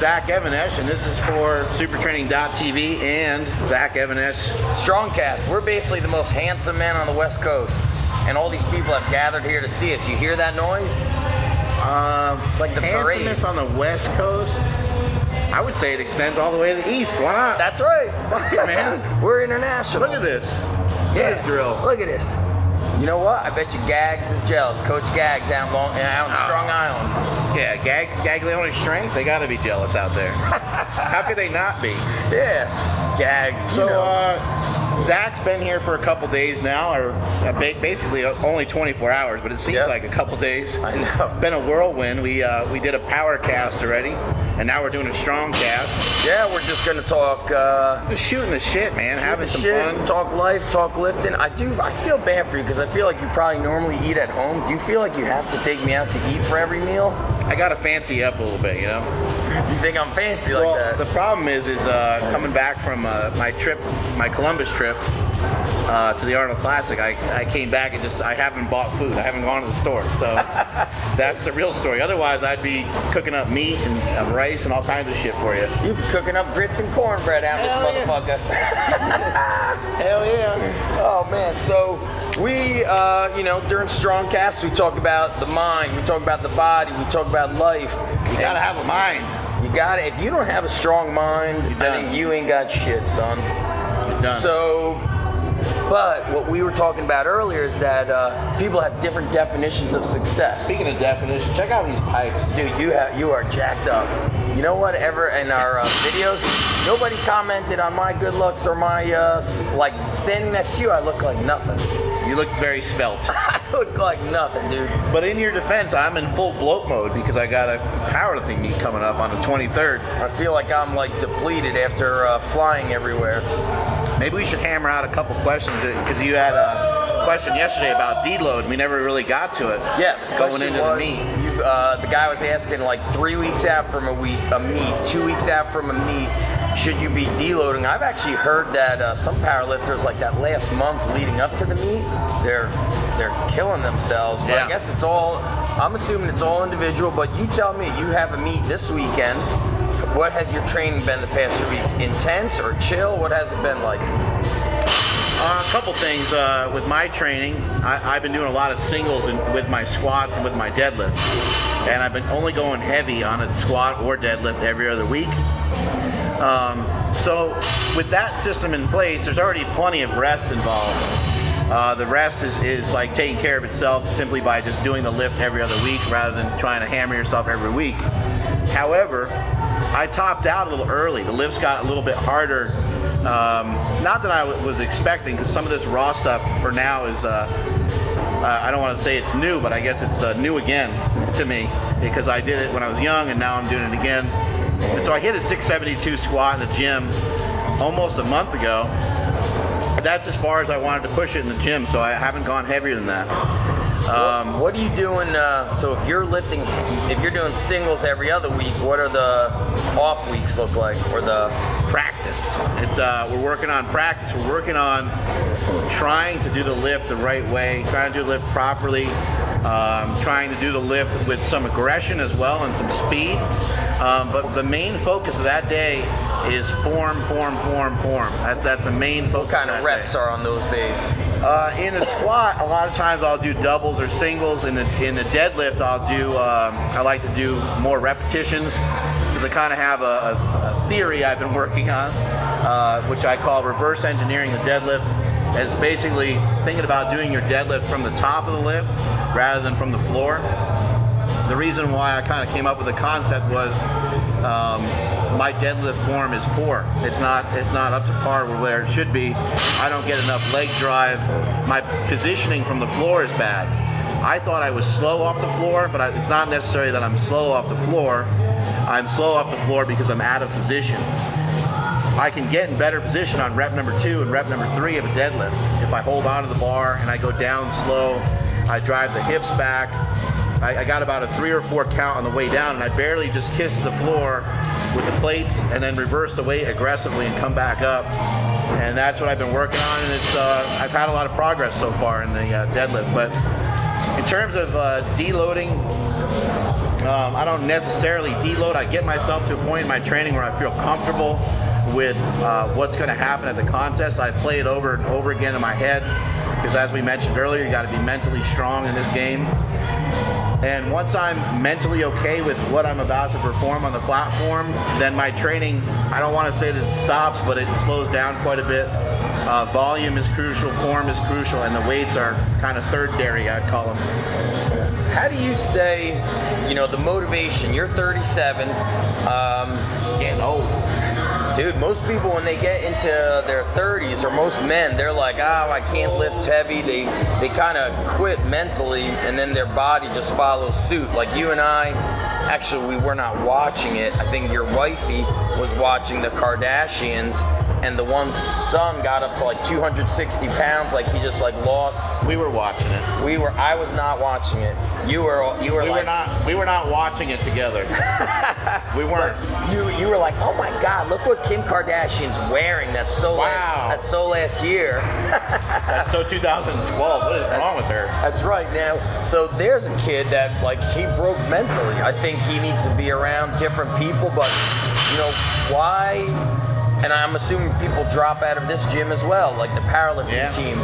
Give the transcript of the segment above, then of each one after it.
Zach Evanesh, and this is for supertraining.tv and Zach Evanesh Strongcast. We're basically the most handsome men on the West Coast, and all these people have gathered here to see us. You hear that noise? It's like the handsomeness parade. on the West Coast. I would say it extends all the way to the East. Why not? That's right. Fuck it, man. We're international. Look at this. Yeah. Drill. Look at this. You know what? I bet you Gags is jealous. Coach Gags out in Strong Island. Yeah, Gaglione Strength, they gotta be jealous out there. How could they not be? Yeah, Gags. So, Zach's been here for a couple days now, or basically only 24 hours, but it seems like a couple days. I know. Been a whirlwind. We did a power cast already, and now we're doing a strong cast. Yeah, we're just gonna talk. Just shooting the shit, man. Having some fun. Talk life, talk lifting. I feel bad for you because I feel like you probably normally eat at home. Do you feel like you have to take me out to eat for every meal? I gotta fancy up a little bit, you know. You think I'm fancy like that? The problem is coming back from my Columbus trip to the Arnold Classic. I came back and I haven't bought food. I haven't gone to the store. So that's the real story. Otherwise, I'd be cooking up meat and rice and all kinds of shit for you. You'd be cooking up grits and cornbread out this motherfucker. Hell yeah. Oh man, so we, during Strongcast, we talk about the mind, we talk about the body, we talk about life. You gotta have a mind. You gotta, if you don't have a strong mind, I think you ain't got shit, son. You're done. So, but what we were talking about earlier is that people have different definitions of success. Speaking of definition, check out these pipes. Dude, you are jacked up. You know what, ever in our videos, nobody commented on my good looks or my, like, standing next to you, I look like nothing. You look very svelte. I look like nothing, dude. But in your defense, I'm in full bloat mode because I got a powerlifting meet coming up on the 23rd. I feel like I'm, like, depleted after flying everywhere. Maybe we should hammer out a couple questions because you had a question yesterday about deload. We never really got to it. Yeah, going into the meet. The guy was asking like 3 weeks out from a meet, 2 weeks out from a meet, should you be deloading? I've actually heard that some powerlifters, like that last month leading up to the meet, they're killing themselves. But I guess it's all, I'm assuming it's all individual. But you tell me, you have a meet this weekend. What has your training been the past 2 weeks? Intense or chill? What has it been like? A couple things with my training. I've been doing a lot of singles with my squats and with my deadlifts, and I've been only going heavy on a squat or deadlift every other week. So with that system in place, there's already plenty of rest involved. The rest is like taking care of itself simply by just doing the lift every other week rather than trying to hammer yourself every week. However, I topped out a little early. The lifts got a little bit harder. Not that I was expecting, because some of this raw stuff for now is, I don't want to say it's new, but I guess it's new again to me, because I did it when I was young and now I'm doing it again. And so I hit a 672 squat in the gym almost a month ago. That's as far as I wanted to push it in the gym, so I haven't gone heavier than that. What are you doing, so if you're lifting, if you're doing singles every other week, what are the off weeks look like, or the practice? It's we're working on practice. We're working on trying to do the lift the right way, trying to do the lift properly, trying to do the lift with some aggression as well and some speed. But the main focus of that day is form. That's the main focus. What kind of reps are on those days? In a squat, a lot of times I'll do doubles or singles. In the deadlift, I like to do more repetitions, because I kind of have a theory I've been working on, which I call reverse engineering the deadlift. And it's basically thinking about doing your deadlift from the top of the lift rather than from the floor. The reason why I kind of came up with the concept was my deadlift form is poor. It's not up to par with where it should be. I don't get enough leg drive. My positioning from the floor is bad. I thought I was slow off the floor, but it's not necessarily that I'm slow off the floor. I'm slow off the floor because I'm out of position. I can get in better position on rep number 2 and rep number 3 of a deadlift. If I hold onto the bar and I go down slow, I drive the hips back. I got about a 3 or 4 count on the way down, and I barely just kiss the floor with the plates and then reverse the weight aggressively and come back up. And that's what I've been working on, and it's I've had a lot of progress so far in the deadlift. But in terms of deloading, I don't necessarily deload. I get myself to a point in my training where I feel comfortable with what's going to happen at the contest. I play it over and over again in my head, because as we mentioned earlier, you got to be mentally strong in this game. And once I'm mentally okay with what I'm about to perform on the platform, then my training, I don't want to say that it stops, but it slows down quite a bit. Volume is crucial, form is crucial, and the weights are kind of third-dairy, I'd call them. How do you stay, you know, the motivation? You're 37. Getting old. Dude, most people when they get into their 30s, or most men, they're like, oh, I can't lift heavy. They kind of quit mentally, and then their body just follows suit. Like you and I, actually, we were not watching it. I think your wifey was watching the Kardashians, and the one son got up to like 260 pounds, like he just like lost. We were watching it. I was not watching it. We were not watching it together. We weren't. You were like, oh my God, look what Kim Kardashian's wearing. That's so wow. That's so last year. That's so 2012. What is wrong with her? That's right. Now, so there's a kid that like he broke mentally. I think he needs to be around different people, but you know why? And I'm assuming people drop out of this gym as well, like the powerlifting team.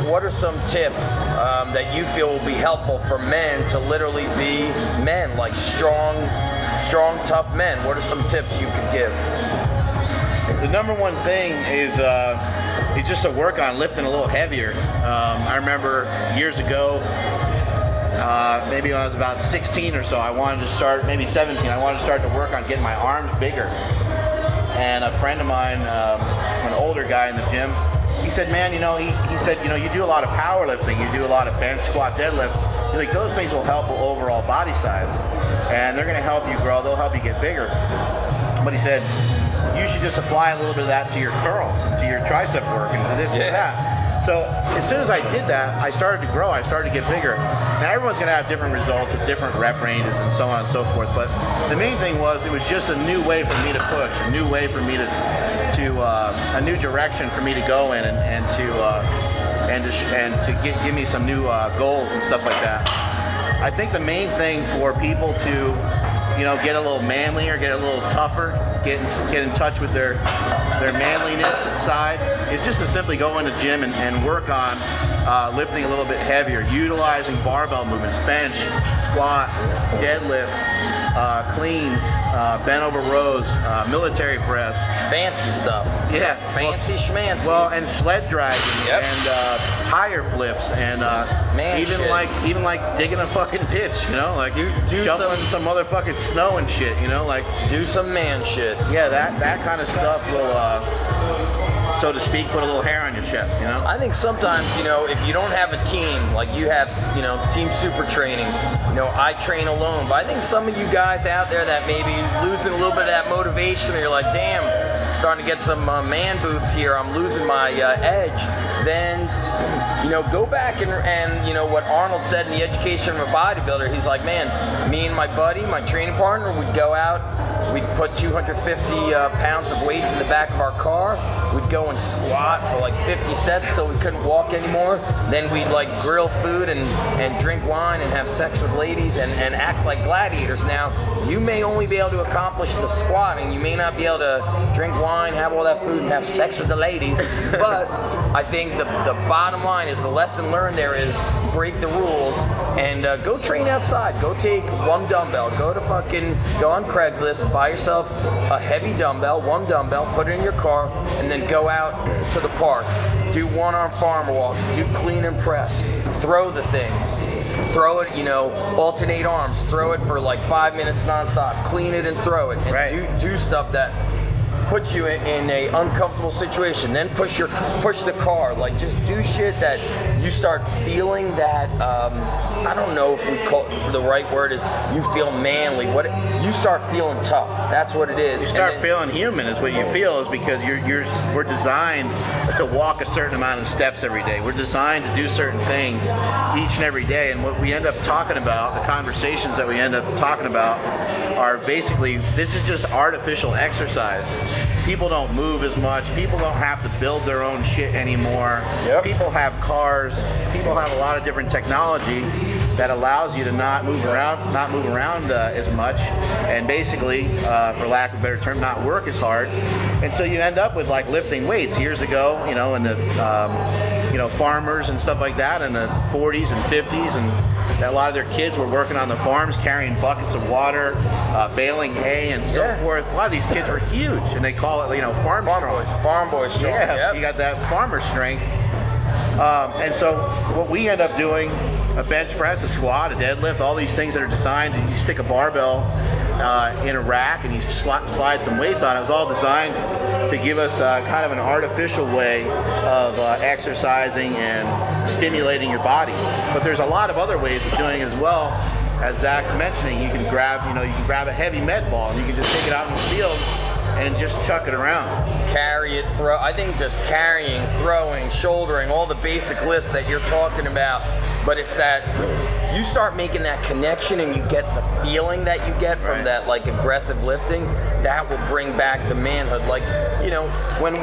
What are some tips that you feel will be helpful for men to literally be men, like strong, tough men? What are some tips you could give? The number one thing is just to work on lifting a little heavier. I remember years ago, maybe when I was about 16 or so, I wanted to start, maybe 17, I wanted to start to work on getting my arms bigger. And a friend of mine, an older guy in the gym, he said, man, you know, he said, you know, you do a lot of powerlifting, you do a lot of bench, squat, deadlift. He's like, those things will help with overall body size, and they're going to help you grow, they'll help you get bigger. But he said, you should just apply a little bit of that to your curls and to your tricep work and to this and that. So as soon as I did that, I started to grow, I started to get bigger. Now everyone's going to have different results with different rep ranges and so on and so forth, but the main thing was it was just a new way for me to push, a new way for me to a new direction for me to go in and to give me some new goals and stuff like that. I think the main thing for people to, you know, get a little manlier, get a little tougher, get in touch with their manliness side is just to simply go in the gym and work on lifting a little bit heavier, utilizing barbell movements, bench, squat, deadlift, cleans, bent over rows, military press. Fancy stuff. Yeah. Fancy schmancy. Well, and sled dragging and tire flips and even like digging a fucking ditch, you know, like shoveling some motherfucking snow and shit, you know, like do some man shit. Yeah, that kind of stuff will, so to speak, put a little hair on your chest, you know? I think sometimes, you know, if you don't have a team, like you have, you know, team super training, you know, I train alone, but I think some of you guys out there that maybe losing a little bit of that motivation, or you're like, damn, starting to get some man boobs here, I'm losing my edge, then, you know, go back and, you know, what Arnold said in The Education of a Bodybuilder, he's like, man, me and my buddy, my training partner, we'd go out, we'd put 250 pounds of weights in the back of our car, we'd go and squat for like 50 sets till we couldn't walk anymore, then we'd like grill food and drink wine and have sex with ladies and act like gladiators. Now, you may only be able to accomplish the squatting, you may not be able to drink wine, have all that food, and have sex with the ladies, but I think the bottom line is the lesson learned there is break the rules and go train outside. Go take one dumbbell. Go on Craigslist, buy yourself a heavy dumbbell, one dumbbell, put it in your car, and then go out to the park. Do one-arm farmer walks. Do clean and press. Throw the thing. Throw it, you know, alternate arms. Throw it for like 5 minutes nonstop. Clean it and throw it. And do stuff that puts you in a uncomfortable situation. Then push the car. Like, just do shit that you start feeling that, I don't know if we call it, the right word is you feel manly. You start feeling tough. That's what it is. You start feeling human is what you feel, is because we're designed to walk a certain amount of steps every day. We're designed to do certain things each and every day. And what we end up talking about, the conversations that we end up talking about, are basically, this is just artificial exercise. People don't move as much. People don't have to build their own shit anymore. People have cars. People have a lot of different technology. that allows you to not move around as much, and basically, for lack of a better term, not work as hard. And so you end up with like lifting weights. Years ago, you know, in the farmers and stuff like that in the 40s and 50s, and a lot of their kids were working on the farms carrying buckets of water, baling hay and so forth. A lot of these kids were huge, and they call it, you know, farm boy strength. Yeah, you got that farmer strength. And so what we end up doing, a bench press, a squat, a deadlift, all these things that are designed, you stick a barbell in a rack and you slide some weights on it. It was all designed to give us kind of an artificial way of exercising and stimulating your body. But there's a lot of other ways of doing it as well. As Zach's mentioning, you can grab a heavy med ball and you can just take it out in the field and just chuck it around. Carry it, throw. I think just carrying, throwing, shouldering, all the basic lifts that you're talking about. But it's that you start making that connection and you get the feeling that you get from that like aggressive lifting, that will bring back the manhood. Like, you know, when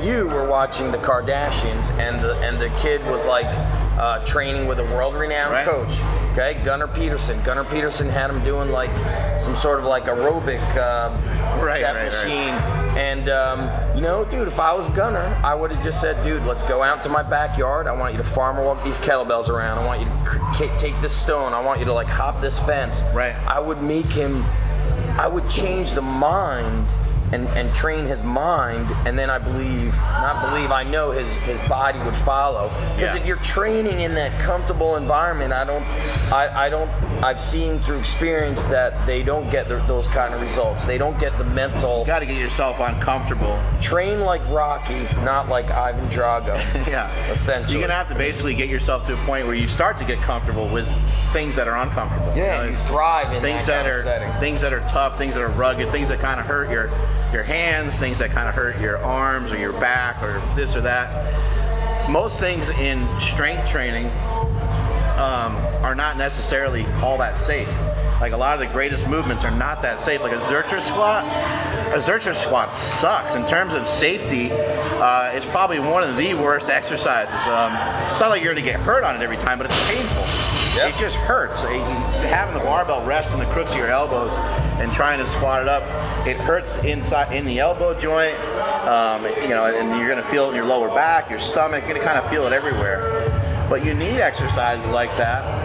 you were watching the Kardashians and the kid was like training with a world-renowned coach, okay, Gunnar Peterson. Gunnar Peterson had him doing like some sort of like aerobic step machine. And you know, dude, if I was Gunnar, I would have just said, dude, let's go out to my backyard. I want you to farmer walk these kettlebells around. I want you to take this stone. I want you to like hop this fence. Right. I would change the mind and train his mind, and then I know his body would follow. Because if you're training in that comfortable environment, I've seen through experience that they don't get those kind of results. They don't get the mental. You got to get yourself uncomfortable. Train like Rocky, not like Ivan Drago. Essentially. You're gonna have to basically get yourself to a point where you start to get comfortable with things that are uncomfortable. Yeah, you thrive in things that that are setting. Things that are tough, things that are rugged, things that kind of hurt your hands, things that kind of hurt your arms or your back or this or that. Most things in strength training are not necessarily all that safe. Like a lot of the greatest movements are not that safe. Like a Zercher squat sucks. In terms of safety, it's probably one of the worst exercises. It's not like you're gonna get hurt on it every time, but it's painful. It just hurts. Having the barbell rest in the crooks of your elbows and trying to squat it up, it hurts in the elbow joint. You know, and you're gonna feel it in your lower back, your stomach. You're gonna kind of feel it everywhere. But you need exercises like that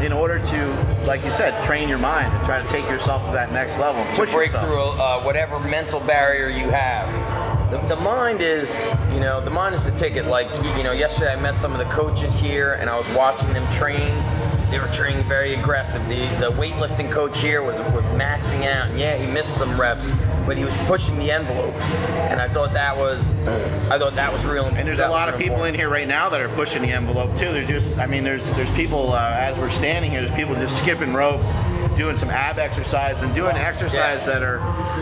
in order to, like you said, train your mind and try to take yourself to that next level. To break through whatever mental barrier you have. The mind is, you know, the mind is the ticket. Like, you know, yesterday I met some of the coaches here and I was watching them train. They were training very aggressive. The weightlifting coach here was maxing out, and yeah, he missed some reps, but he was pushing the envelope, and I thought that was real. And there's a lot of people in here right now that are pushing the envelope too. They're just, I mean, there's people as we're standing here, there's people just skipping rope, doing some ab exercise and doing exercises that are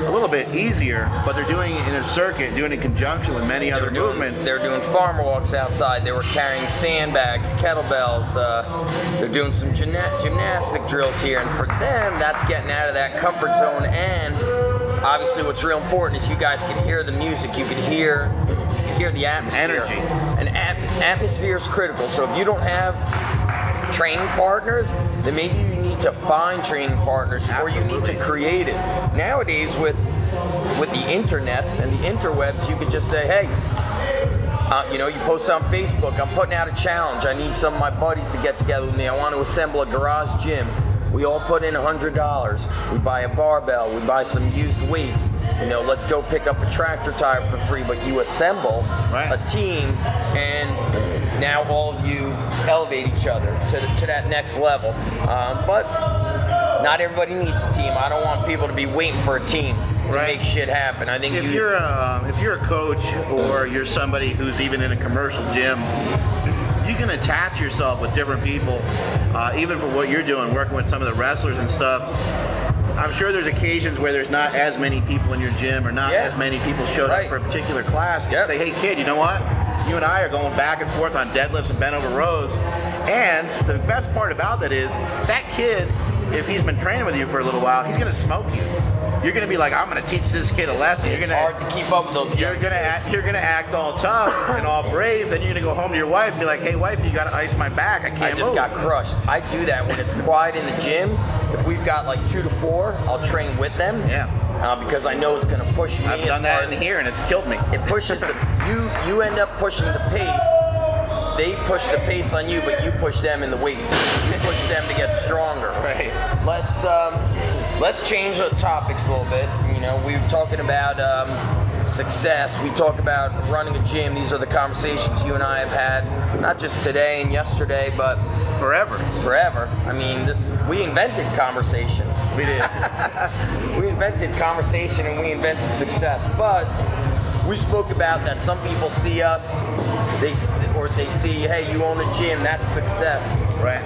a little bit easier, but they're doing it in a circuit, doing it in conjunction with many other movements. They're doing farmer walks outside. They were carrying sandbags, kettlebells. They're doing some gymnastic drills here, and for them, that's getting out of that comfort zone. And obviously, what's real important is you guys can hear the music. You can hear the atmosphere. Energy. And atmosphere is critical. So if you don't have training partners, then maybe you need to find training partners, or you need to create it. Nowadays, with the internets and the interwebs, you can just say, hey, you know, you post on Facebook, I'm putting out a challenge. I need some of my buddies to get together with me. I want to assemble a garage gym. We all put in $100. We buy a barbell. We buy some used weights. You know, let's go pick up a tractor tire for free. But you assemble a team, and now all of you elevate each other to that next level. But not everybody needs a team. I don't want people to be waiting for a team to make shit happen. I think if you're a coach or you're somebody who's even in a commercial gym, you can attach yourself with different people, even for what you're doing, working with some of the wrestlers and stuff. I'm sure there's occasions where there's not as many people in your gym or not as many people showed up for a particular class. You say, hey kid, you know what? You and I are going back and forth on deadlifts and bent over rows. And the best part about that is that kid if he's been training with you for a little while, he's gonna smoke you. You're gonna be like, I'm gonna teach this kid a lesson. It's hard to keep up with those. You're gonna act all tough and all brave. Then you're gonna go home to your wife and be like, hey wife, you gotta ice my back. I can't move. I just got crushed. I do that when it's quiet in the gym. If we've got like 2 to 4, I'll train with them. Yeah. Because I know it's gonna push me. I've done that in here and it's killed me. It pushes you end up pushing the pace. They push the pace on you, but you push them in the weights. You push them to get stronger. Right. Let's change the topics a little bit. You know, we were talking about success. We talk about running a gym. These are the conversations you and I have had, not just today and yesterday, but forever. Forever. I mean, we invented conversation. We did. We invented conversation and we invented success. But we spoke about that some people see us, they see, hey, you own a gym, that's success. Right.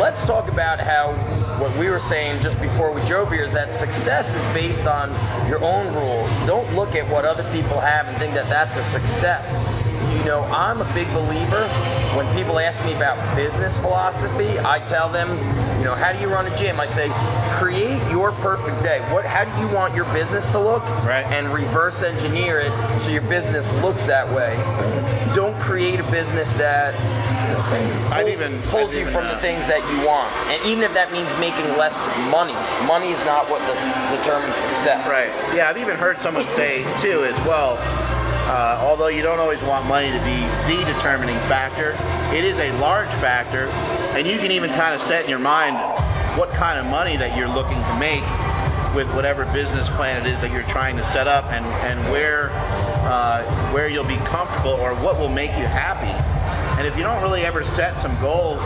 Let's talk about how what we were saying just before we drove here is that success is based on your own rules. Don't look at what other people have and think that that's a success. You know, I'm a big believer when people ask me about business philosophy, I tell them, you know, how do you run a gym? I say, create your perfect day. How do you want your business to look? Right. And reverse engineer it so your business looks that way. Don't create a business that pulls you from the things that you want. And even if that means making less money, money is not what determines success. Right. Yeah, I've even heard someone say too as well, although you don't always want money to be the determining factor, it is a large factor, and you can even kind of set in your mind what kind of money that you're looking to make with whatever business plan it is that you're trying to set up, and where you'll be comfortable or what will make you happy. And if you don't really ever set some goals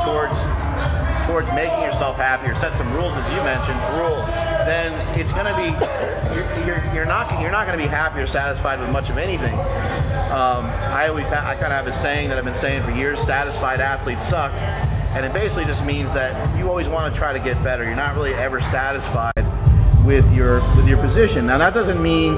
towards making yourself happy, or set some rules, as you mentioned, then it's going to be you're not going to be happy or satisfied with much of anything. I kind of have a saying that I've been saying for years: satisfied athletes suck. And it basically just means that you always want to try to get better. You're not really ever satisfied with your position. Now that doesn't mean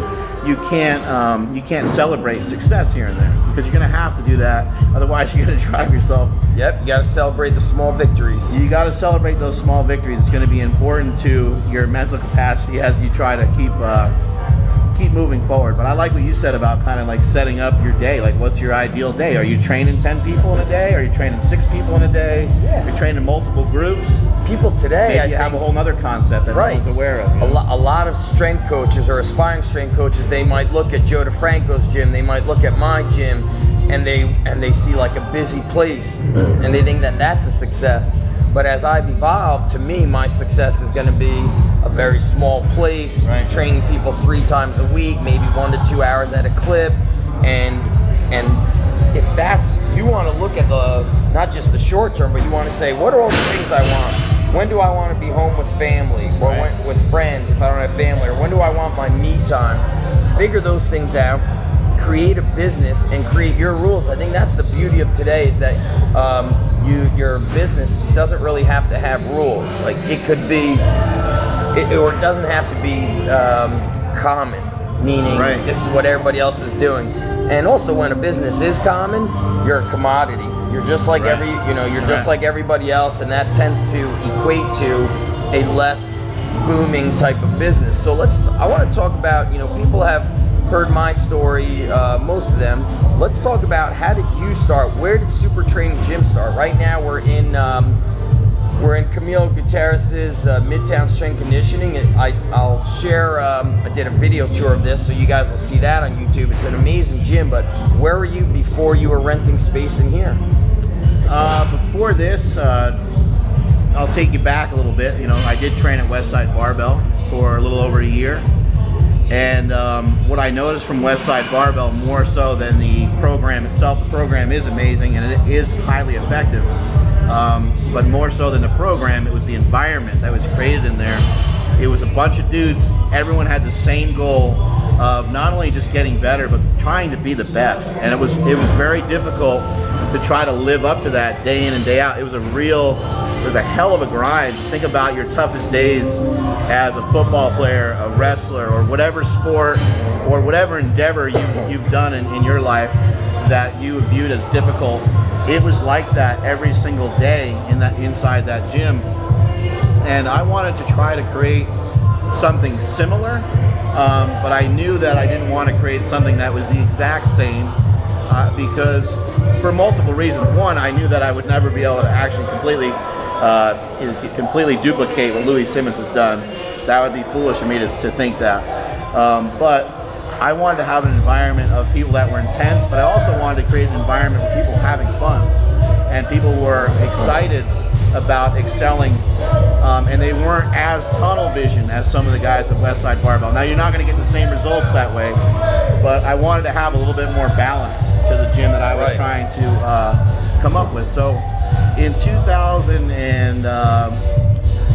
you can't celebrate success here and there, because you're going to have to do that. Otherwise, you're going to drive yourself. Yep, you got to celebrate the small victories. You got to celebrate those small victories. It's going to be important to your mental capacity as you try to keep moving forward. But I like what you said about kind of like setting up your day. Like, what's your ideal day? Are you training 10 people in a day? Are you training 6 people in a day? Yeah. You're training multiple groups. People today, maybe you have a whole other concept that no one's aware of. A lot of strength coaches or aspiring strength coaches, they might look at Joe DeFranco's gym, they might look at my gym, and they see like a busy place, and they think that that's a success. But as I've evolved, to me, my success is going to be a very small place, right, training people 3 times a week, maybe 1 to 2 hours at a clip, and if that's, you want to look at not just the short term, but you want to say, what are all the things I want? When do I want to be home with family, or right, with friends if I don't have family, or when do I want my me time? Figure those things out, create a business, and create your rules. I think that's the beauty of today, is that your business doesn't really have to have rules. Like, it could be, or it doesn't have to be common, meaning right, this is what everybody else is doing. And also, when a business is common, you're a commodity. You're just like right, you're just like everybody else, and that tends to equate to a less booming type of business. So I want to talk about, people have heard my story, most of them. Let's talk about, how did you start? Where did Super Training Gym start? Right now we're in Camille Gutierrez's Midtown Strength Conditioning. I'll share, I did a video tour of this, so you guys will see that on YouTube. It's an amazing gym, but where were you before you were renting space in here? Before this, I'll take you back a little bit. I did train at Westside Barbell for a little over a year. And what I noticed from Westside Barbell, more so than the program itself, the program is amazing and it is highly effective. But more so than the program, it was the environment that was created in there. It was a bunch of dudes. Everyone had the same goal of not only just getting better, but trying to be the best. And it was very difficult to try to live up to that day in and day out. It was a hell of a grind. Think about your toughest days as a football player, a wrestler, or whatever sport or whatever endeavor you've done in your life that you viewed as difficult. It was like that every single day inside that gym. and I wanted to try to create something similar, but I knew that I didn't want to create something that was the exact same because for multiple reasons. One, I knew that I would never be able to actually completely duplicate what Louis Simmons has done. That would be foolish for me to think that. But I wanted to have an environment of people that were intense, but I also wanted to create an environment with people having fun and people were excited about excelling, and they weren't as tunnel vision as some of the guys at Westside Barbell. Now, you're not going to get the same results that way, but I wanted to have a little bit more balance to the gym that I was trying to come up with. So in 2000 and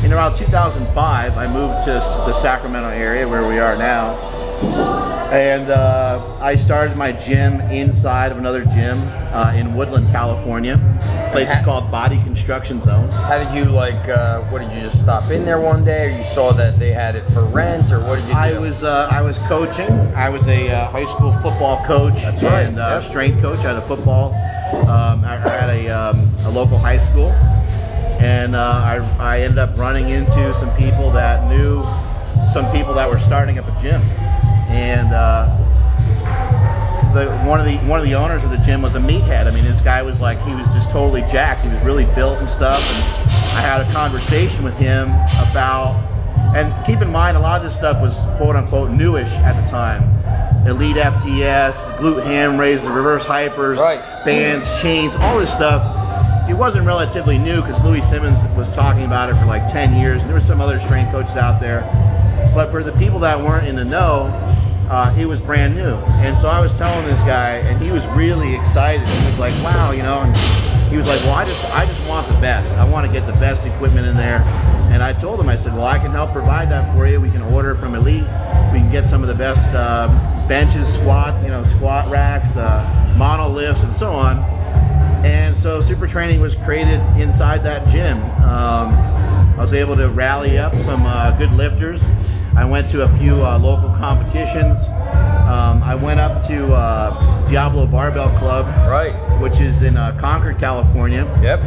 in around 2005, I moved to the Sacramento area where we are now, and I started my gym inside of another gym in Woodland, California. The place is called Body Construction Zone. How did you what did you just stop in there one day, or you saw that they had it for rent, or what did you do? I was coaching. I was a high school football coach. That's right. And strength coach at a football at a local high school. And I ended up running into some people that knew some people that were starting up a gym. And one of the owners of the gym was a meathead. I mean, this guy was like, he was just totally jacked. He was really built and stuff. And I had a conversation with him about, and keep in mind, a lot of this stuff was quote unquote newish at the time. Elite FTS, glute ham raises, reverse hypers, bands, chains, all this stuff. It wasn't relatively new because Louis Simmons was talking about it for like 10 years. And there were some other strength coaches out there. But for the people that weren't in the know, it was brand new. And so I was telling this guy, and he was really excited. He was like, wow, you know, and he was like, well, I just want the best. I want to get the best equipment in there. And I told him, I said, well, I can help provide that for you. We can order from Elite. We can get some of the best benches, squat racks, mono lifts, and so on. And so Super Training was created inside that gym. I was able to rally up some good lifters. I went to a few local competitions. I went up to Diablo Barbell Club, which is in Concord, California. Yep.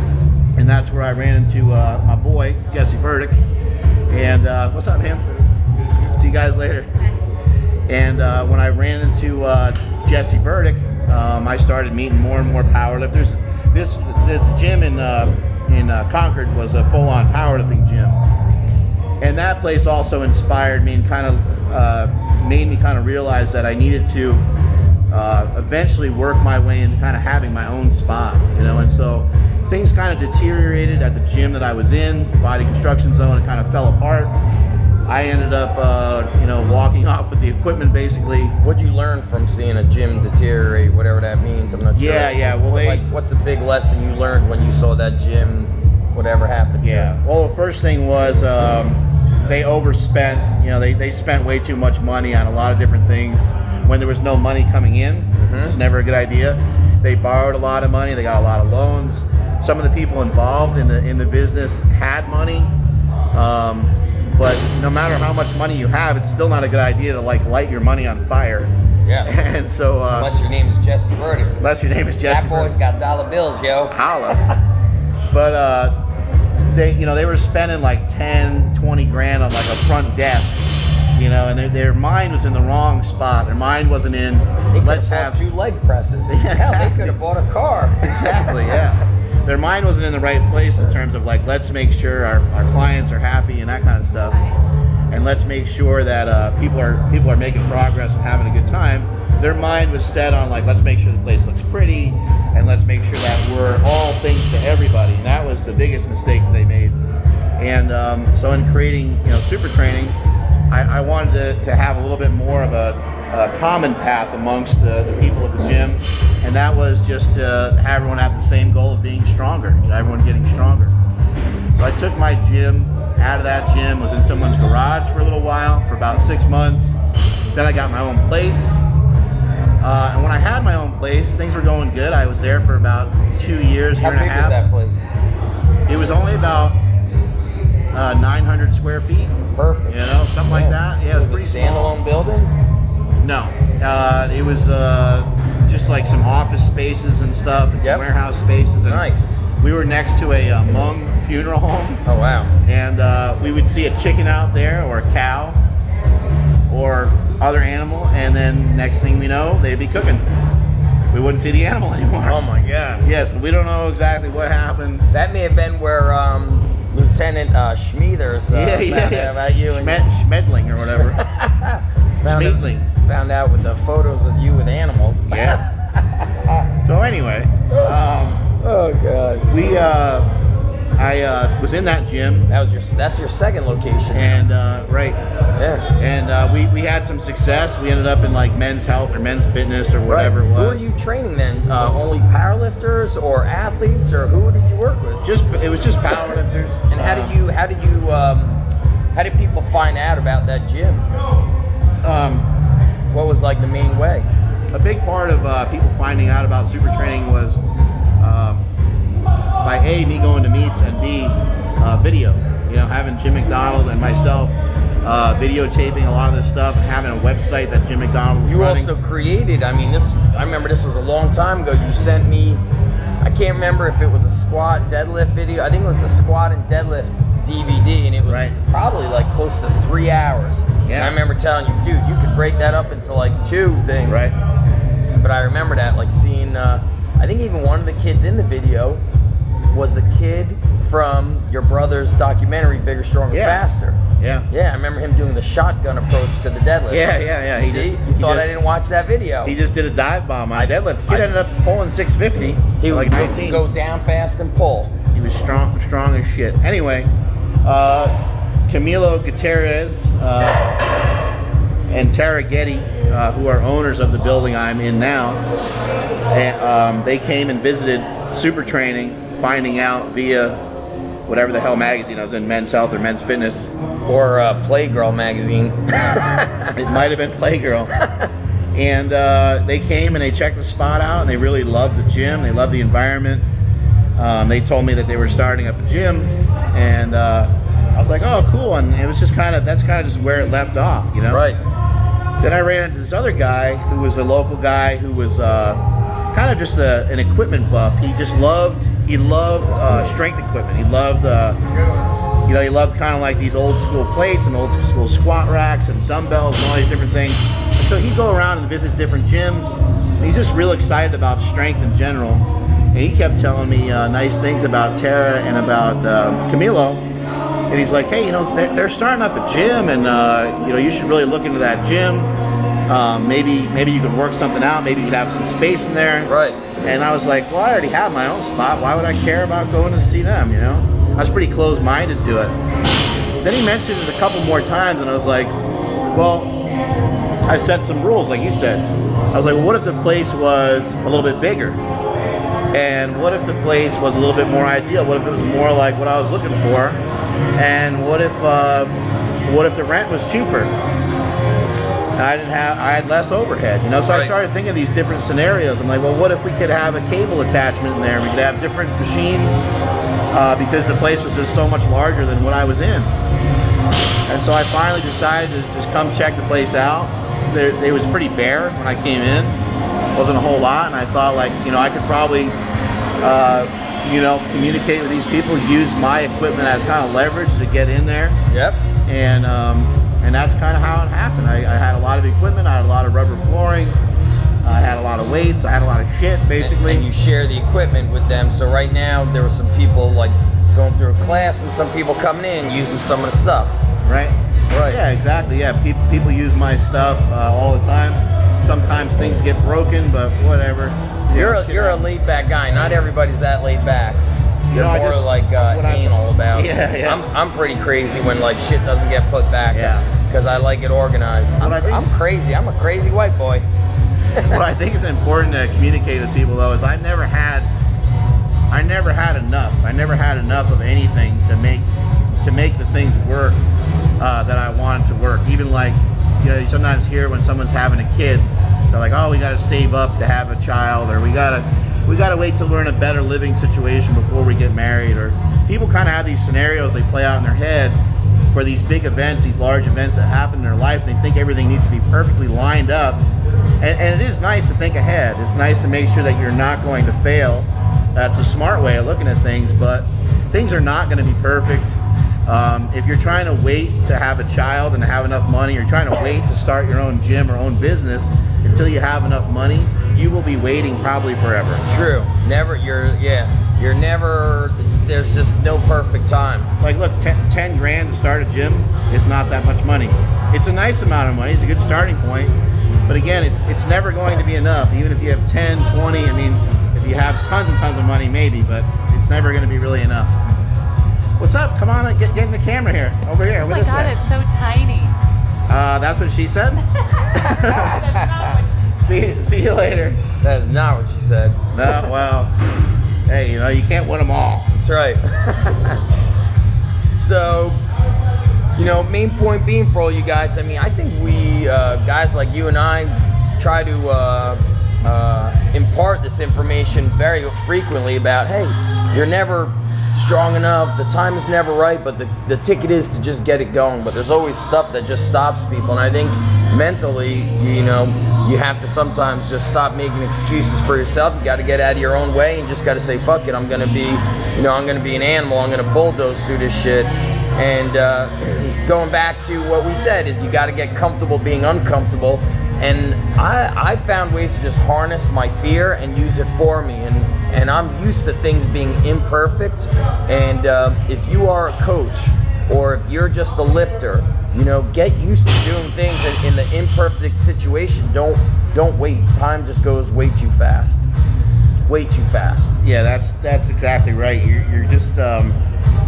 And that's where I ran into my boy, Jesse Burdick. And what's up, man? See you guys later. And when I ran into Jesse Burdick, I started meeting more and more powerlifters. The gym in Concord was a full-on powerlifting gym. And that place also inspired me and kind of made me kind of realize that I needed to eventually work my way into kind of having my own spot, you know. And so things kind of deteriorated at the gym that I was in, Body Construction Zone. It kind of fell apart. I ended up, walking off with the equipment basically. What'd you learn from seeing a gym deteriorate, whatever that means? I'm not sure. Yeah. Well, what's the big lesson you learned when you saw that gym, whatever happened? Well, the first thing was they overspent. You know, they spent way too much money on a lot of different things when there was no money coming in. Which is never a good idea. They borrowed a lot of money. They got a lot of loans. Some of the people involved in the business had money. But no matter how much money you have, it's still not a good idea to like light your money on fire. Yeah. And so unless your name is Jesse Burdick. Unless your name is Jesse. That boy's got dollar bills, yo. Holla. But they were spending like 10, 20 grand on like a front desk, you know, and their mind was in the wrong spot. Their mind wasn't in. They let's have 2 leg presses. Yeah, hell, exactly. They could have bought a car. Exactly. Yeah. Their mind wasn't in the right place in terms of like, let's make sure our clients are happy and that kind of stuff, and let's make sure that people are making progress and having a good time. Their mind was set on like, let's make sure the place looks pretty, and let's make sure that we're all things to everybody. And that was the biggest mistake that they made. And so in creating Super Training, I wanted to have a little bit more of a common path amongst the people at the gym, and that was just to have everyone have the same goal of being stronger, everyone getting stronger. So I took my gym out of that gym, was in someone's garage for a little while, for about 6 months. Then I got my own place, and when I had my own place, things were going good. I was there for about 2 years, year and a half. How big was that place? It was only about 900 square feet. Perfect. Something like that. Yeah, it was a standalone building? No, it was just like some office spaces and stuff, and some warehouse spaces. And nice. We were next to a Hmong funeral home. Oh wow. And we would see a chicken out there or a cow or other animal, and then next thing we know, they'd be cooking. We wouldn't see the animal anymore. Oh my God. Yes, we don't know exactly what happened. That may have been where Lieutenant Schmiethers found out about you. Schmedling or whatever. Found out with the photos of you with animals. Yeah. So anyway, oh God. I was in that gym. That's your second location. And right. Yeah. And we had some success. We ended up in like Men's Health or Men's Fitness or whatever it was. Who were you training then? Only powerlifters or athletes, or who did you work with? It was just powerlifters. And how did people find out about that gym? What was like the main way? A big part of people finding out about super training was by A, me going to meets, and B, video. You know, having Jim McDonald and myself videotaping a lot of this stuff, and having a website that Jim McDonald was running. Also created, I remember this was a long time ago, you sent me, I can't remember if it was a squat deadlift video, I think it was the squat and deadlift DVD, and it was probably like close to 3 hours. Yeah. And I remember telling you, dude, you could break that up into like 2 things. Right. But I remember that, like seeing, I think even one of the kids in the video was a kid from your brother's documentary, Bigger, Stronger, Faster. Yeah. Yeah, I remember him doing the shotgun approach to the deadlift. Yeah. You thought I didn't watch that video. He just did a dive bomb on deadlift. The kid ended up pulling 650. He would like 19. go down fast and pull. He was strong as shit. Anyway, Camilo Gutierrez and Tara Getty, who are owners of the building I'm in now, and, they came and visited Super Training, finding out via whatever the hell magazine I was in, Men's Health or Men's Fitness. Or Playgirl magazine. It might have been Playgirl. And they came and they checked the spot out, and they really loved the gym. They loved the environment. They told me that they were starting up a gym, and I was like, oh, cool. And it was just that's kind of just where it left off, you know? Right. Then I ran into this other guy who was a local guy who was kind of just an equipment buff. He loved strength equipment. He loved, he loved kind of like these old school plates and old school squat racks and dumbbells and all these different things. And so he'd go around and visit different gyms. And he's just real excited about strength in general. And he kept telling me nice things about Tara and about Camilo. And he's like, hey, they're starting up a gym, and you should really look into that gym. Maybe you could work something out. Maybe you could have some space in there. Right. And I was like, well, I already have my own spot. Why would I care about going to see them? You know, I was pretty closed-minded to it. Then he mentioned it a couple more times, and I was like, well, I set some rules, like you said. I was like, well, what if the place was a little bit bigger? And what if the place was a little bit more ideal? What if it was more like what I was looking for? And what if the rent was cheaper? And I had less overhead, you know. So I started thinking of these different scenarios. I'm like, well, what if we could have a cable attachment in there? We could have different machines because the place was just so much larger than what I was in. And so I finally decided to just come check the place out. It was pretty bare when I came in. Wasn't a whole lot, and I thought, like, I could probably communicate with these people, use my equipment as kind of leverage to get in there. Yep. And that's kind of how it happened. I had a lot of equipment, I had a lot of rubber flooring, I had a lot of weights, I had a lot of shit, basically. And you share the equipment with them. So right now, there were some people like going through a class, and some people coming in using some of the stuff. Right. Yeah, exactly. Yeah, people use my stuff all the time. Sometimes things get broken, but whatever. You're a laid back guy. Not everybody's that laid back. You're more like anal about. Yeah. I'm pretty crazy when like shit doesn't get put back. Yeah. Because I like it organized. I'm crazy. I'm a crazy white boy. What I think is important to communicate with people though is I never had enough. I never had enough of anything to make the things work that I wanted to work. Even like, you sometimes hear when someone's having a kid, they're like, oh, we got to save up to have a child, or we gotta wait till we're in a better living situation before we get married. Or people kind of have these scenarios they play out in their head for these big events, these large events that happen in their life. They think everything needs to be perfectly lined up, and it is nice to think ahead. It's nice to make sure that you're not going to fail. That's a smart way of looking at things, but things are not going to be perfect. If you're trying to wait to have a child and have enough money, you're trying to wait to start your own gym or own business until you have enough money, you will be waiting probably forever. True. Never. You're never. There's just no perfect time. Like, look, 10 grand to start a gym is not that much money. It's a nice amount of money. It's a good starting point. But again, it's never going to be enough. Even if you have 10, 20, I mean, if you have tons and tons of money, maybe, but it's never going to be really enough. What's up? Come on, get in the camera here. Over here. Oh my God, it's so tiny. That's what she said? That's not what See you later. That is not what she said. No, well, hey, you know, you can't win them all. That's right. So, you know, main point being for all you guys, I mean, I think we, guys like you and I, try to impart this information very frequently about, hey, you're never strong enough, the time is never right, but the ticket is to just get it going. But there's always stuff that just stops people, and I think mentally, you know, you have to sometimes just stop making excuses for yourself. You got to get out of your own way and just got to say, fuck it, I'm gonna be, you know, I'm gonna be an animal, I'm gonna bulldoze through this shit. And going back to what we said is you got to get comfortable being uncomfortable. And I found ways to just harness my fear and use it for me. And I'm used to things being imperfect. And if you are a coach or if you're just a lifter, you know, get used to doing things in the imperfect situation. Don't wait. Time just goes way too fast. Way too fast. Yeah, that's exactly right. You're just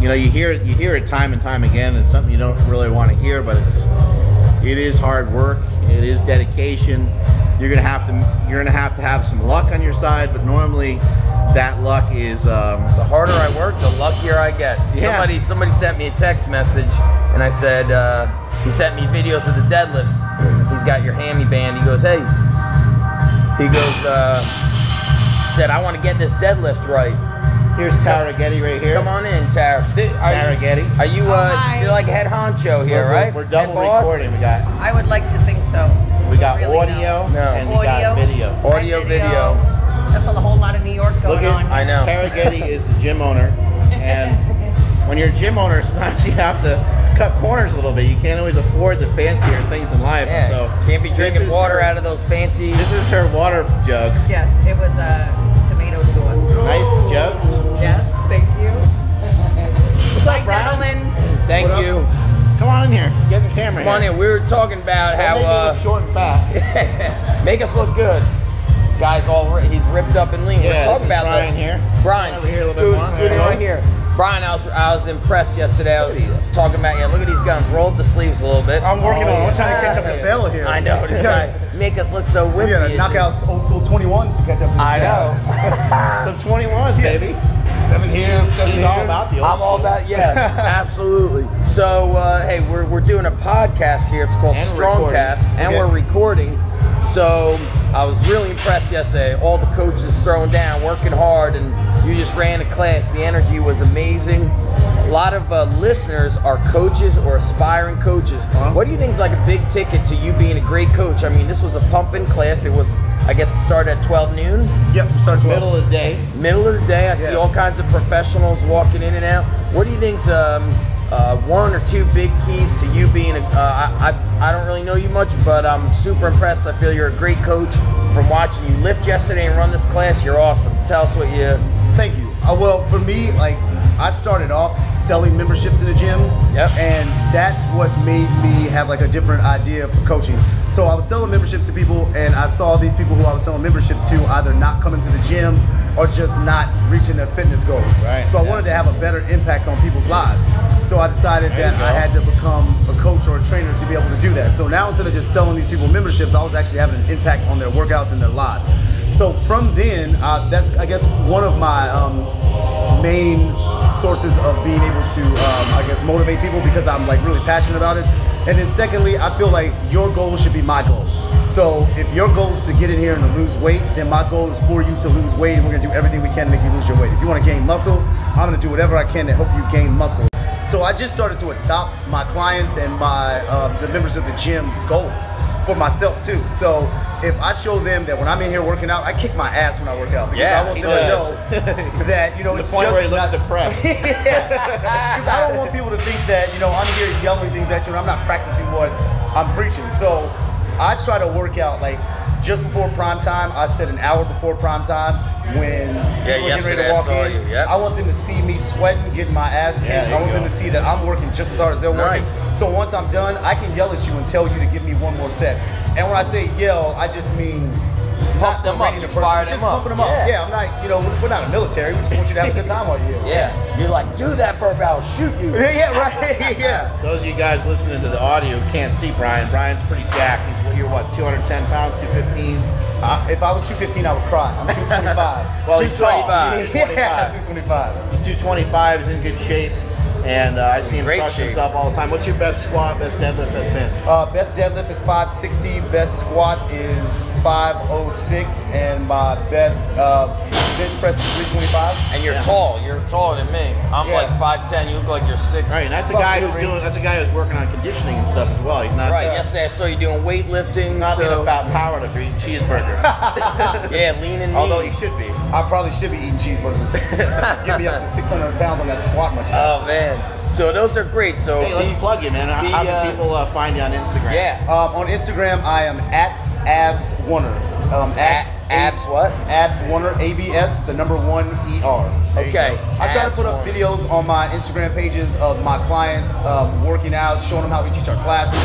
you know, you hear it time and time again. It's something you don't really want to hear, but it is hard work. It is dedication. You're gonna have to have some luck on your side, but normally that luck is the harder I work, the luckier I get. Yeah. Somebody sent me a text message, and I said he sent me videos of the deadlifts. He's got your hammy band. He goes, hey. He goes, said, I want to get this deadlift right. Here's Tara Getty right here. Come on in, Tara. Tara Getty. Are you? You're like head honcho here, right? We're double recording. We got. I would like to think so. We got audio and we got video. Audio, video. That's a whole lot of New York going on. I know. Tara Getty is the gym owner, and when you're a gym owner, sometimes you have to cut corners a little bit. You can't always afford the fancier things in life. Yeah. So can't be drinking water out of those fancy. This is her water jug. Yes, it was tomato sauce. Nice jugs. Yes, thank you. What's up, Brian? Gentlemen. Thank you. Come on in here. Get in the camera. Come on in. We were talking about Don't how make me look short and fat. make us look good. This guy's he's ripped up and lean. Yeah, we're talking about Brian here. Brian, over here a little bit more. scooting right here. Brian, I was impressed yesterday. I was talking about, look at these guns. Roll up the sleeves a little bit. I'm working on it. I'm trying to catch up to Bell here. I know, this guy make us look so wimpy. You gotta knock out old school 21s to catch up to this I guy. know. Some 21s, baby. 7 here, 7 He's here. all about the old I'm all school. about, yes, absolutely. So, hey, we're doing a podcast here. It's called And Strongcast, and Okay. we're recording. So, I was really impressed yesterday. All the coaches throwing down, working hard, and you just ran a class. The energy was amazing. A lot of listeners are coaches or aspiring coaches. What do you think is like a big ticket to you being a great coach? I mean, this was a pumping class. It was, I guess it started at 12 noon. Yep, starts Middle of the day. Middle of the day, I see all kinds of professionals walking in and out. What do you think's one or two big keys to you being I don't really know you much, but I'm super impressed. I feel you're a great coach. From watching you lift yesterday and run this class, you're awesome. Tell us what you... Thank you. Well, for me, like, I started off selling memberships in the gym. Yep. And that's what made me have like a different idea for coaching. So I was selling memberships to people, and I saw these people who I was selling memberships to either not coming to the gym or just not reaching their fitness goals. Right. So I wanted to have a better impact on people's lives. So I decided that I had to become a coach or a trainer to be able to do that. So now instead of just selling these people memberships, I was actually having an impact on their workouts and their lives. So from then, that's, I guess, one of my main sources of being able to, I guess, motivate people, because I'm like really passionate about it. And then secondly, I feel like your goal should be my goal. So if your goal is to get in here and to lose weight, then my goal is for you to lose weight, and we're gonna do everything we can to make you lose your weight. If you wanna gain muscle, I'm gonna do whatever I can to help you gain muscle. So I just started to adopt my clients and my the members of the gym's goals. for myself too. So if I show them that when I'm in here working out, I kick my ass when I work out. Because Yeah, I want them to know that, you know, The it's point just where he looks not depressed. Because I don't want people to think that, you know, I'm here yelling things at you and I'm not practicing what I'm preaching. So I try to work out like just before prime time. I said an hour before prime time when people are getting ready to walk in. Yep. I want them to see me sweating, getting my ass kicked. I want them to see that I'm working just as hard as they're working. So once I'm done, I can yell at you and tell you to give me one more set. And when I say yell, I just mean Pump them up, the fire just them up. pumping them up. Yeah, I'm not, you know, we're not a military. We just want you to have a good time while you're here. Yeah. You're like, do that burp, I'll shoot you. Yeah, right. Yeah. Those of you guys listening to the audio can't see Brian. Brian's pretty jacked. You're what, 210 pounds, 215? If I was 215, I would cry. I'm 225. Well, he's tall. 225. Yeah, 225. He's 225. He's in good shape. And I see him Great crush shape. himself all the time. What's your best squat, best deadlift has been? Best deadlift is 560. Best squat is 506. And my best bench press is 325. And you're tall. You're taller than me. I'm like 5'10". You look like you're 6'. Right, and that's a guy who's doing. That's a guy who's working on conditioning and stuff as well. He's not. Right. Yesterday I saw you doing weightlifting. He's not being a fat powerlifter eating cheeseburgers. Yeah, lean and mean. Although he should be. I probably should be eating cheeseburgers. Get me up to 600 pounds on that squat much faster. Oh man. So those are great. So Hey, let's plug you, man. How can people find you on Instagram? Yeah. On Instagram, I am at abswarner. Abs what? Abswarner. ABS, the number 1 ER. Okay. I try to put up videos on my Instagram pages of my clients working out, showing them how we teach our classes.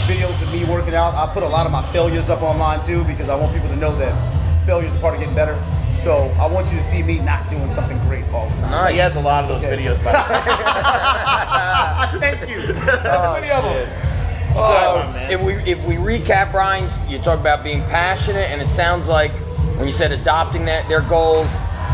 Videos of me working out. I put a lot of my failures up online too because I want people to know that failure is a part of getting better. So I want you to see me not doing something great all the time. Nice. He has a lot of those videos, by the way. Thank you. Many of them. So if we recap, Brian, you talk about being passionate, and it sounds like when you said adopting their goals,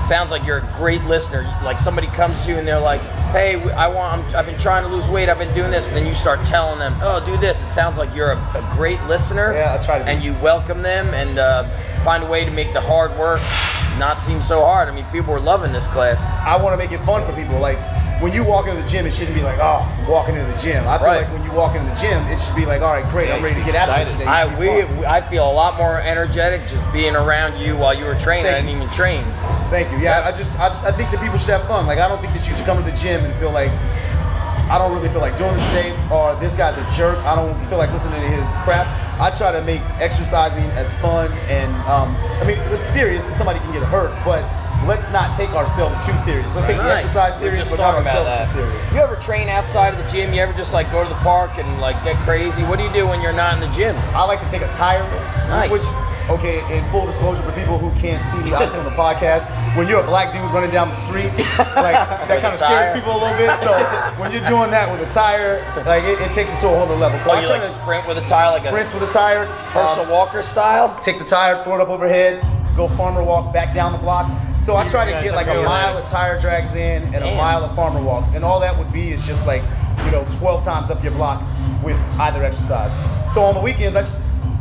sounds like you're a great listener. Like somebody comes to you and they're like, "Hey, I've been trying to lose weight. I've been doing this," and then you start telling them, "Oh, do this." It sounds like you're a great listener. Yeah, I try to be. And you welcome them and find a way to make the hard work not seem so hard. I mean, people are loving this class. I want to make it fun for people. Like when you walk into the gym, it shouldn't be like, "Oh, I'm walking into the gym." I feel like when you walk into the gym, it should be like, "All right, great, I'm ready to get after it today." I feel a lot more energetic just being around you while you were training. I didn't even train. Thank you. Yeah, I think that people should have fun. Like I don't think that you should come to the gym and feel like, I don't really feel like doing this today, or this guy's a jerk. I don't feel like listening to his crap. I try to make exercising as fun and, I mean, it's serious because somebody can get hurt, but let's not take ourselves too serious. Let's take the exercise serious, but not ourselves too serious. You ever train outside of the gym? You ever just like go to the park and like get crazy? What do you do when you're not in the gym? I like to take a tire, which, okay, in full disclosure for people who can't see me obviously on the podcast, when you're a black dude running down the street, like that kind of scares people a little bit. So when you're doing that with a tire, like it takes it to a whole other level. So I you try like to sprint with a tire, like sprints with a tire, Herschel Walker style. Take the tire, throw it up overhead, go farmer walk back down the block. So I try to get like a mile of tire drags in and a mile of farmer walks, and all that would be is just like, 12 times up your block with either exercise. So on the weekends,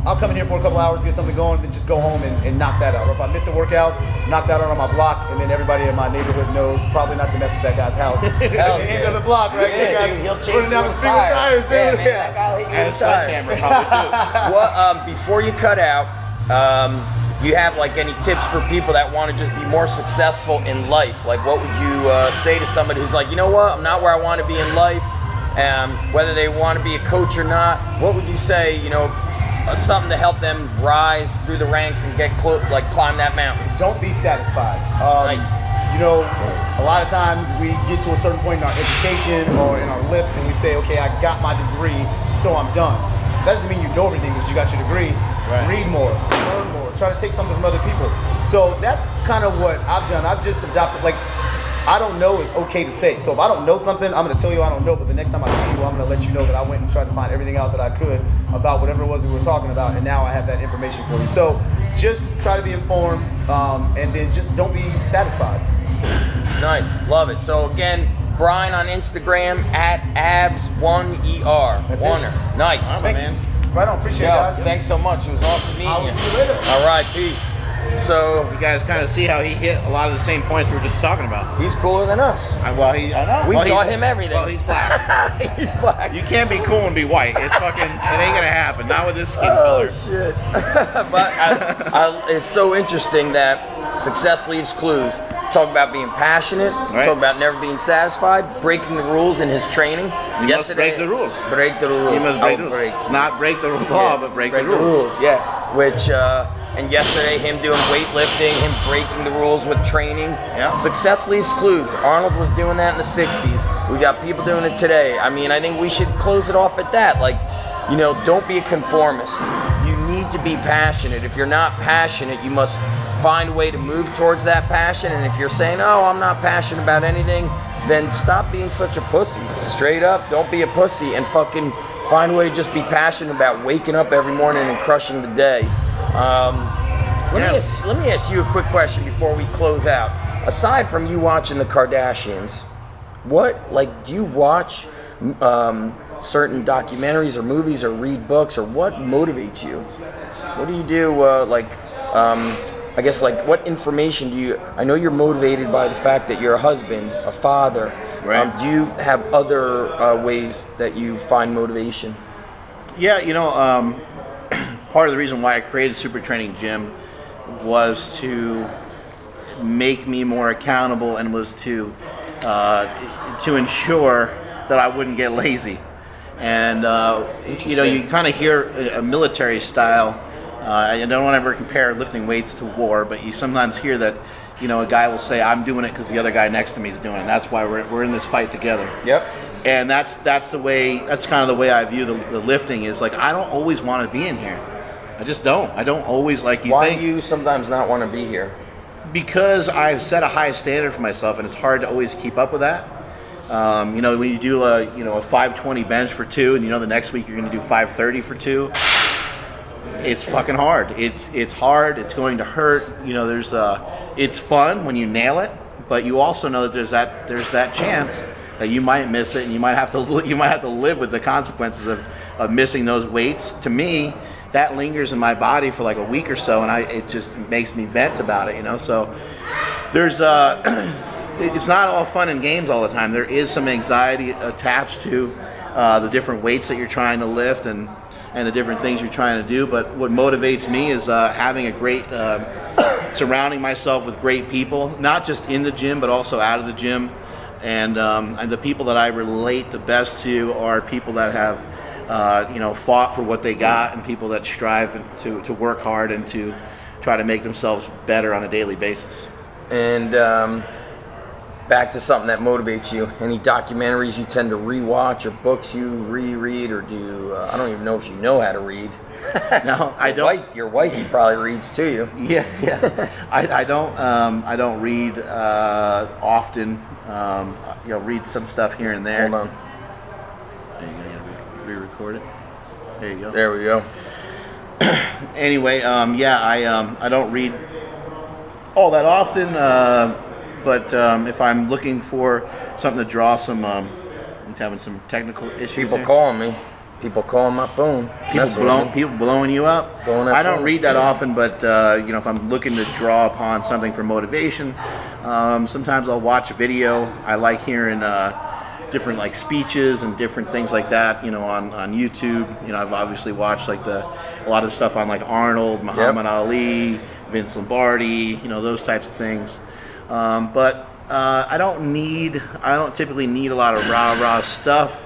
I'll come in here for a couple hours, get something going, then just go home and knock that out. Or if I miss a workout, knock that out on my block, and then everybody in my neighborhood knows probably not to mess with that guy's house. At the end of the block, right? Yeah, dude, he'll chase running down the street with tires, dude. Yeah, man, that guy will hit you And a with a tire. sledgehammer probably too. Well, before you cut out, do you have like any tips for people that want to just be more successful in life? Like what would you say to somebody who's like, you know what, I'm not where I want to be in life, whether they want to be a coach or not, what would you say, something to help them rise through the ranks and get climb that mountain? Don't be satisfied. Nice. A lot of times we get to a certain point in our education or in our lifts and we say, okay, I got my degree, so I'm done. That doesn't mean you know everything because you got your degree. Right. Read more, learn more, try to take something from other people. So that's kind of what I've done. I've just adopted, I don't know is okay to say. So if I don't know something, I'm going to tell you I don't know, but the next time I see you, I'm going to let you know that I went and tried to find everything out that I could about whatever it was we were talking about, and now I have that information for you. So just try to be informed, and then just don't be satisfied. Nice, love it. So again, Brian on Instagram at abs1er. That's Warner. it. Nice. All right, man. Right on, appreciate it, Yo, guys. thanks so much. It was awesome meeting you. I'll see you later. All right, peace. So you guys kind of see how he hit a lot of the same points we were just talking about. he's cooler than us. I know. We taught him everything. Well, he's black. He's black. You can't be cool and be white. It's fucking. It ain't gonna happen. Not with this skin Oh color. shit! But it's so interesting that success leaves clues. Talk about being passionate. Right. Talk about never being satisfied. Breaking the rules in his training. You must break the rules. Break the rules. You must break the rules. Not break the law, but break the rules. Yeah. Which and yesterday him doing weightlifting, him breaking the rules with training. Yeah. Success leaves clues. Arnold was doing that in the '60s. We got people doing it today. I mean, I think we should close it off at that. Like, you know, don't be a conformist. You need to be passionate. If you're not passionate, you must find a way to move towards that passion. And if you're saying, oh, I'm not passionate about anything, then stop being such a pussy. Straight up, don't be a pussy and fucking find a way to just be passionate about waking up every morning and crushing the day. Let me ask you a quick question before we close out. Aside from you watching the Kardashians, do you watch certain documentaries or movies or read books, or what motivates you? What do you do, I guess, like, what information do you, I know you're motivated by the fact that you're a husband, a father. Right. Do you have other ways that you find motivation? Yeah, you know, part of the reason why I created Super Training Gym was to make me more accountable, and was to ensure that I wouldn't get lazy. And you know, you kind of hear a military style. I don't want to ever compare lifting weights to war, but you sometimes hear that, you know, a guy will say, "I'm doing it because the other guy next to me is doing it. And that's why we're in this fight together." Yep. And that's the way. That's kind of the way I view the lifting. Is like, I don't always want to be in here. I just don't. I don't always like you Why think. do you sometimes not want to be here? Because I've set a high standard for myself, and it's hard to always keep up with that. You know, when you do a 520 bench for 2, and you know the next week you're going to do 530 for 2, it's fucking hard. It's hard. It's going to hurt. You know, it's fun when you nail it, but you also know that there's that chance that you might miss it, and you might have to live with the consequences of missing those weights. To me, that lingers in my body for like a week or so, and it just makes me vent about it. You know, so there's it's not all fun and games all the time. There is some anxiety attached to the different weights that you're trying to lift and the different things you're trying to do. But what motivates me is having a great, surrounding myself with great people, not just in the gym, but also out of the gym. And the people that I relate the best to are people that have, fought for what they got, and people that strive to work hard and to try to make themselves better on a daily basis. And back to something that motivates you. Any documentaries you tend to rewatch, or books you reread, or do you, I don't even know if you know how to read. No, I don't. Your wifey probably reads to you. Yeah. I don't read often. Read some stuff here and there. Hold on. Are you gonna re-record it? There you go. There we go. Anyway, I don't read all that often, but if I'm looking for something to draw some, I'm having some technical issues. People here. calling me. People calling my phone. People blowing you up. I don't read that often, but if I'm looking to draw upon something for motivation, sometimes I'll watch a video. I like hearing different like speeches and different things like that. On YouTube. I've obviously watched like a lot of stuff on like Arnold, Muhammad Ali, Vince Lombardi. Those types of things. But I don't typically need a lot of rah stuff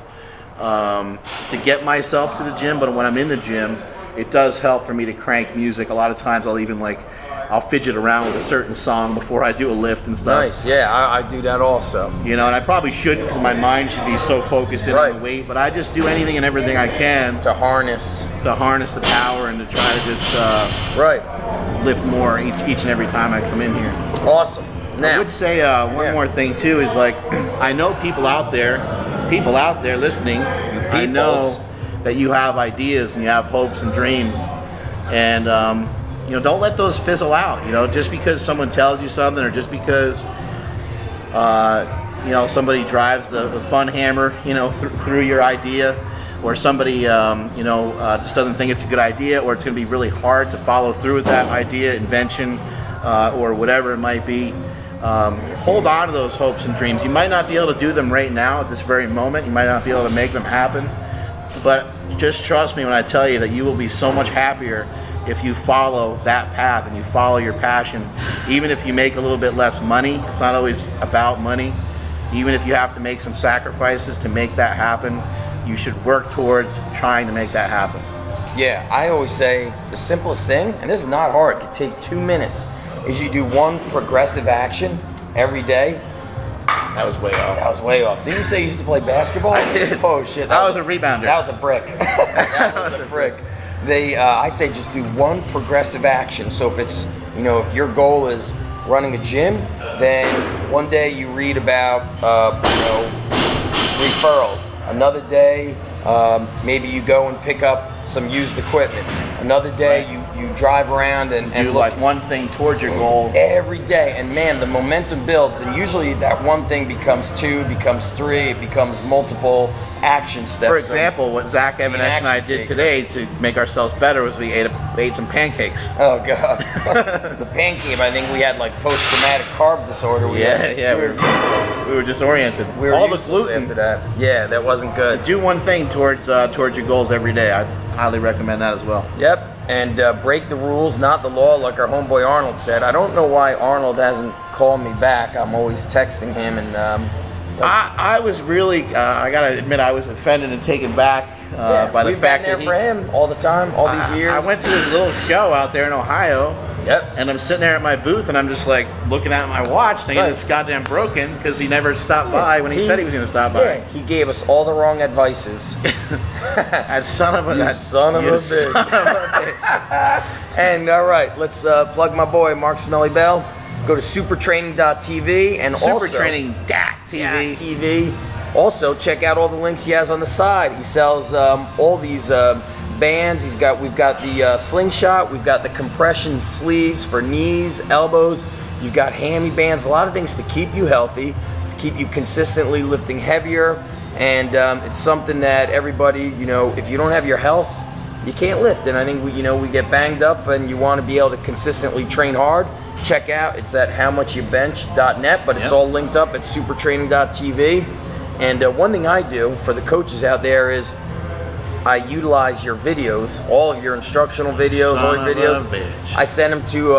to get myself to the gym, but when I'm in the gym, it does help for me to crank music. A lot of times I'll fidget around with a certain song before I do a lift and stuff. Nice, yeah, I do that also. And I probably shouldn't, because my mind should be so focused in on the weight, but I just do anything and everything I can to harness the power and to try to just lift more each and every time I come in here. Awesome. Now, I would say one more thing too is like, I know people out there listening, I know that you have ideas and you have hopes and dreams, and don't let those fizzle out. Just because someone tells you something, or just because somebody drives the fun hammer through your idea, or somebody just doesn't think it's a good idea, or it's going to be really hard to follow through with that idea, invention, or whatever it might be. Hold on to those hopes and dreams. You might not be able to do them right now at this very moment. You might not be able to make them happen, but just trust me when I tell you that you will be so much happier if you follow that path and you follow your passion. Even if you make a little bit less money, it's not always about money. Even if you have to make some sacrifices to make that happen, you should work towards trying to make that happen. Yeah, I always say the simplest thing, and this is not hard, it could take 2 minutes, is you do one progressive action every day. That was way off. That was way off. Didn't you say you used to play basketball? I did. Oh shit. That was a rebounder. That was a brick. That was a brick. I say just do one progressive action. So if it's, if your goal is running a gym, then one day you read about, referrals. Another day, maybe you go and pick up some used equipment. Another day, you drive around and do look like one thing towards your goal every day. And man, the momentum builds, and usually that one thing becomes 2, becomes 3, it becomes multiple action steps. For example, what Zach Evanesh and I did today to make ourselves better was we ate some pancakes. Oh god. The pancake, I think we had like post-traumatic carb disorder. We were disoriented. We were all the useless gluten after that. Yeah, that wasn't good. Do one thing towards your goals every day. I highly recommend that as well. Yep, and break the rules, not the law, like our homeboy Arnold said. I don't know why Arnold hasn't called me back. I'm always texting him, and I was really, I gotta admit, I was offended and taken back by the fact that we've been there for him all the time, all these years. I went to his little show out there in Ohio. Yep. And I'm sitting there at my booth, and I'm just like looking at my watch, thinking it's goddamn broken because he never stopped by when he said he was going to stop by. Yeah, he gave us all the wrong advices. That son of a bitch. Son of a bitch. And all right, let's plug my boy Mark Smelly Bell. Go to supertraining.tv and supertraining.tv. Also, check out all the links he has on the side. He sells all these bands. We've got the slingshot. We've got the compression sleeves for knees, elbows. You've got hammy bands. A lot of things to keep you healthy, to keep you consistently lifting heavier. And it's something that everybody, if you don't have your health, you can't lift. And I think we get banged up, and you want to be able to consistently train hard. Check out, it's at howmuchyoubench.net, but it's all linked up at supertraining.tv. And one thing I do for the coaches out there is I utilize your videos, all of your instructional videos, all your videos. I send them to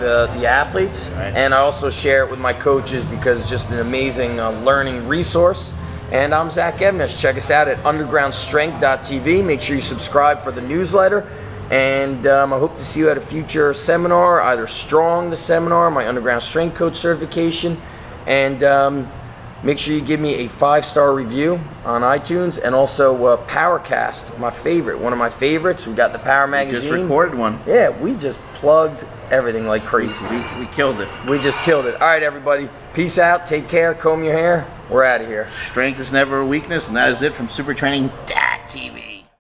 the athletes, and I also share it with my coaches because it's just an amazing learning resource. And I'm Zach Evanesh. Check us out at undergroundstrength.tv. Make sure you subscribe for the newsletter. And I hope to see you at a future seminar, either Strong the seminar, my Underground Strength Coach certification, and make sure you give me a 5-star review on iTunes, and also Powercast, one of my favorites. We got the Power Magazine. We just recorded one. Yeah, we just plugged everything like crazy. We killed it. We just killed it. All right, everybody. Peace out. Take care. Comb your hair. We're out of here. Strength is never a weakness, and that is it from supertraining.tv.